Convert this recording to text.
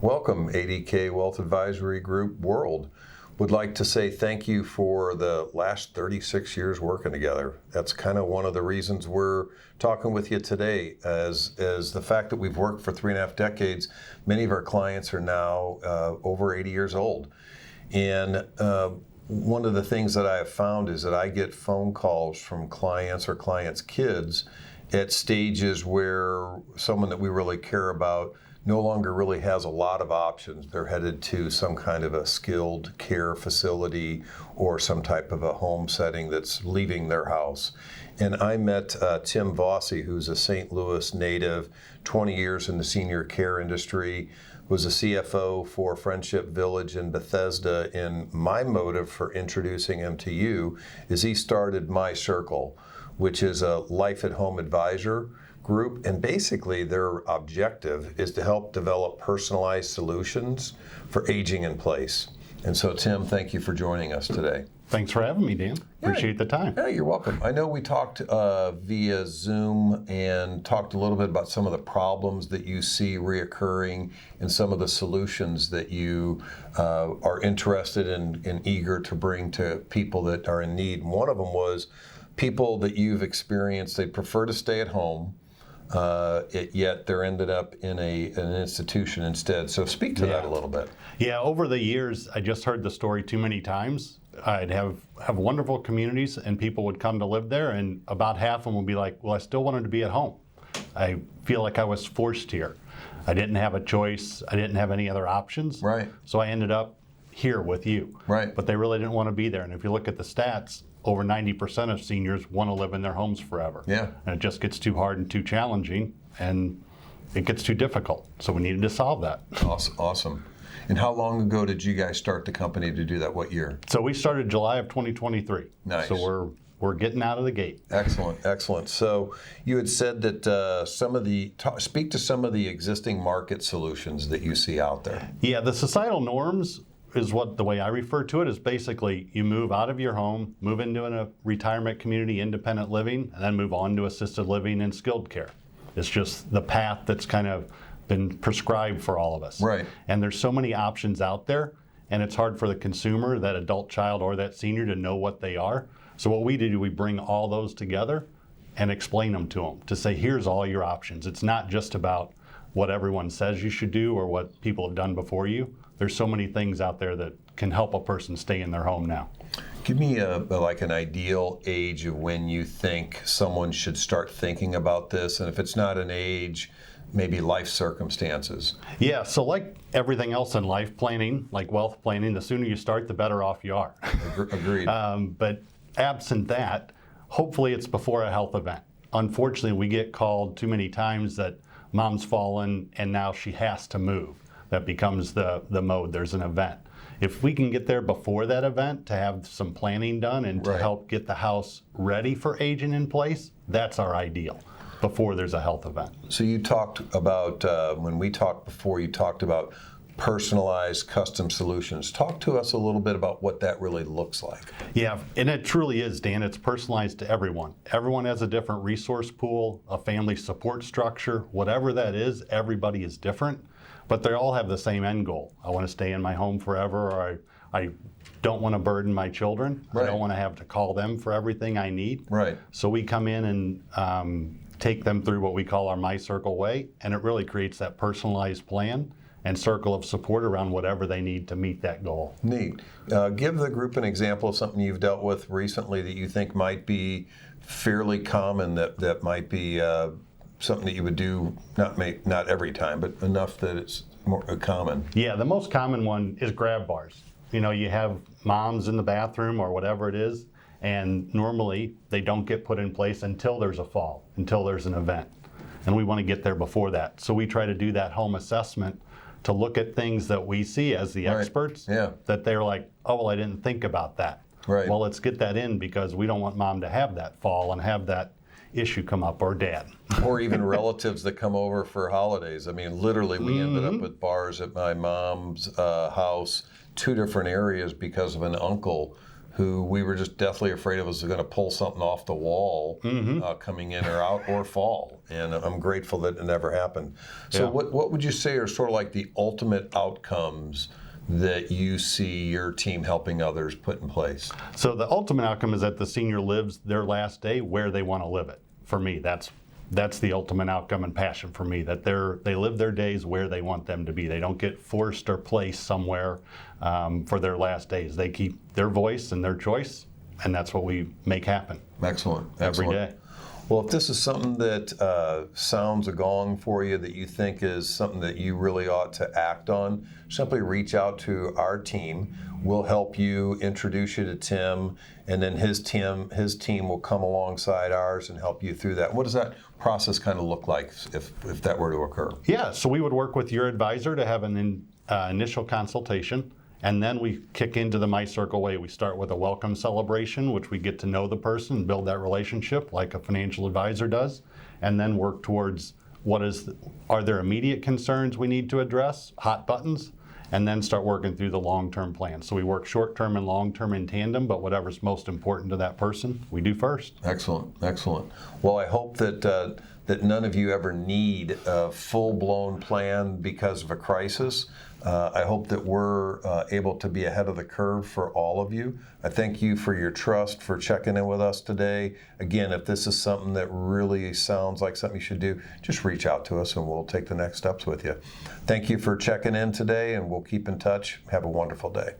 Welcome, ADK Wealth Advisory Group World. Would like to say thank you for the last 36 years working together. That's kind of one of the reasons we're talking with you today, as the fact that we've worked for 3.5 decades. Many of our clients are now over 80 years old. And one of the things that I have found is that I get phone calls from clients or clients' kids at stages where someone that we really care about no longer really has a lot of options. They're headed to some kind of a skilled care facility or some type of a home setting that's leaving their house. And I met Tim Vosse, who's a St. Louis native, 20 years in the senior care industry, was a CFO for Friendship Village in Bethesda. And my motive for introducing him to you is he started My Circle, which is a life at home advisor group, and basically their objective is to help develop personalized solutions for aging in place. And so, Tim, thank you for joining us today. Thanks for having me, Dan. Appreciate the time. Yeah, you're welcome. I know we talked via Zoom and talked a little bit about some of the problems that you see reoccurring and some of the solutions that you are interested in and eager to bring to people that are in need. And one of them was people that you've experienced, they prefer to stay at home, yet they're ended up in an institution instead. So speak to that a little bit. Yeah, over the years, I just heard the story too many times. I'd have wonderful communities and people would come to live there, and about half of them would be like, well, I still wanted to be at home. I feel like I was forced here. I didn't have a choice. I didn't have any other options. Right. So I ended up here with you. Right. But they really didn't want to be there. And if you look at the stats, over 90% of seniors want to live in their homes forever. Yeah. And it just gets too hard and too challenging, and it gets too difficult. So we needed to solve that. Awesome. And how long ago did you guys start the company to do that? What year? So we started July of 2023. Nice. So we're getting out of the gate. Excellent. So you had said that speak to some of the existing market solutions that you see out there. Yeah, the societal norms is what the way I refer to it is basically you move out of your home, move into a retirement community, independent living, and then move on to assisted living and skilled care. It's just the path that's kind of been prescribed for all of us. Right. And there's so many options out there, and it's hard for the consumer, that adult child or that senior, to know what they are. So what we do, we bring all those together and explain them to them to say, here's all your options. It's not just about what everyone says you should do or what people have done before you. There's so many things out there that can help a person stay in their home now. Give me an ideal age of when you think someone should start thinking about this, and if it's not an age, maybe life circumstances. Yeah, so like everything else in life planning, like wealth planning, the sooner you start, the better off you are. Agreed. But absent that, hopefully it's before a health event. Unfortunately, we get called too many times that mom's fallen and now she has to move. That becomes the mode. There's an event. If we can get there before that event to have some planning done and to help get the house ready for aging in place, that's our ideal before there's a health event. So you talked about, when we talked before, you talked about personalized custom solutions. Talk to us a little bit about what that really looks like. Yeah, and it truly is, Dan. It's personalized to everyone. Everyone has a different resource pool, a family support structure, whatever that is, everybody is different. But they all have the same end goal. I want to stay in my home forever, or I don't want to burden my children. Right. I don't want to have to call them for everything I need. Right. So we come in and take them through what we call our My Circle way, and it really creates that personalized plan and circle of support around whatever they need to meet that goal. Neat. Give the group an example of something you've dealt with recently that you think might be fairly common, that might be something that you would do, not every time, but enough that it's more common. Yeah, the most common one is grab bars. You know, you have moms in the bathroom or whatever it is, and normally they don't get put in place until there's a fall, until there's an event. And we want to get there before that. So we try to do that home assessment to look at things that we see as the experts, that they're like, oh, well, I didn't think about that. Right. Well, let's get that in because we don't want mom to have that fall and have that issue come up, or dad. Or even relatives that come over for holidays. I mean, literally, we ended up with bars at my mom's house, 2 different areas because of an uncle who we were just deathly afraid of was going to pull something off the wall coming in or out or fall. And I'm grateful that it never happened. So Yeah. what would you say are sort of like the ultimate outcomes that you see your team helping others put in place? So the ultimate outcome is that the senior lives their last day where they want to live it. For me, that's the ultimate outcome and passion for me, that they live their days where they want them to be. They don't get forced or placed somewhere for their last days. They keep their voice and their choice, and that's what we make happen. Excellent. Every day. Well, if this is something that sounds a gong for you, that you think is something that you really ought to act on, simply reach out to our team. We'll help you, introduce you to Tim, and then his team will come alongside ours and help you through that. What does that process kind of look like if that were to occur? Yeah, so we would work with your advisor to have an initial consultation, and then we kick into the My Circle way. We start with a welcome celebration, which we get to know the person and build that relationship like a financial advisor does, and then work towards are there immediate concerns we need to address, hot buttons, and then start working through the long-term plan. So we work short-term and long-term in tandem, but whatever's most important to that person, we do first. Excellent, excellent. Well, I hope that that none of you ever need a full-blown plan because of a crisis. I hope that we're able to be ahead of the curve for all of you. I thank you for your trust, for checking in with us today. Again, if this is something that really sounds like something you should do, just reach out to us and we'll take the next steps with you. Thank you for checking in today, and we'll keep in touch. Have a wonderful day.